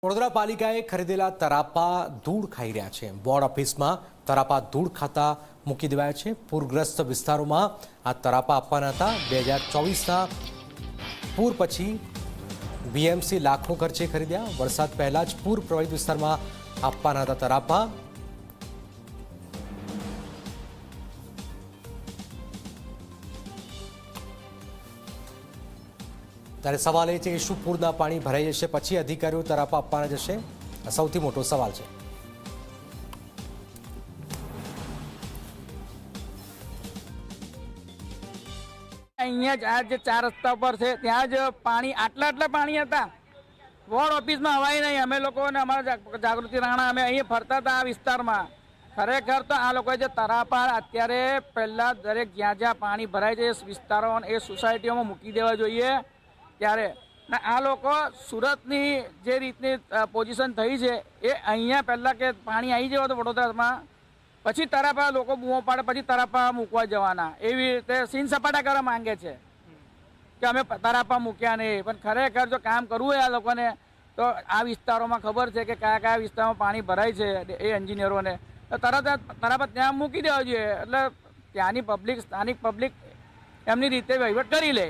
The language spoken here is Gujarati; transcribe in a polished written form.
વડોદરા પાલિકાએ ખરીદેલા તરાપા ધૂળ ખાઈ રહ્યા છે। વોર્ડ ઓફિસમાં તરાપા ધૂળ ખાતા મૂકી દેવાયા છે। પૂરગ્રસ્ત વિસ્તારોમાં આ તરાપા આપવાના હતા। 2024ના પૂર પછી બીએમસી લાખો ખર્ચે ખરીદ્યા। વરસાદ પહેલા જ પૂર પ્રભાવિત વિસ્તારમાં આપવાના હતા તરાપા। ત્યારે સવાલ એ છે કે શું પૂરના પાણી ભરાઈ જશે પછી અધિકારીઓ તરાપા આપવાના જશે? આ સૌથી મોટો સવાલ છે। અહીંયા જ આ જે 4 રસ્તા પર છે ત્યાં જ પાણી આટલા પાણી હતા। વોર્ડ ઓફિસમાં હવાય નહીં। અમે લોકો અને અમારા જાગૃતિ રાણા અમે અહીં ફરતા હતા આ વિસ્તારમાં। ખરેખર તો આ લોકોએ જે તરાપા અત્યારે પહેલાં દરેક જ્યાં પાણી ભરાય છે એ વિસ્તારો એ સોસાયટીઓમાં મૂકી દેવા જોઈએ। ત્યારે આ લોકો સુરતની જે રીતની પોઝિશન થઈ છે એ અહીંયા પહેલાં કે પાણી આવી જવા તો વડોદરામાં પછી તરાપા લોકો બૂમો પાડે પછી તરાપા મૂકવા જવાના એવી રીતે સીન સપાટા કરવા માંગે છે કે અમે તરાપા મૂક્યા નહીં। પણ ખરેખર જો કામ કરવું હોય આ લોકોને તો આ વિસ્તારોમાં ખબર છે કે કયા કયા વિસ્તારમાં પાણી ભરાય છે એ એન્જિનિયરોને તો તરત તરાપા ત્યાં મૂકી દેવા જોઈએ। એટલે ત્યાંની પબ્લિક સ્થાનિક પબ્લિક એમની રીતે વહીવટ કરી લે।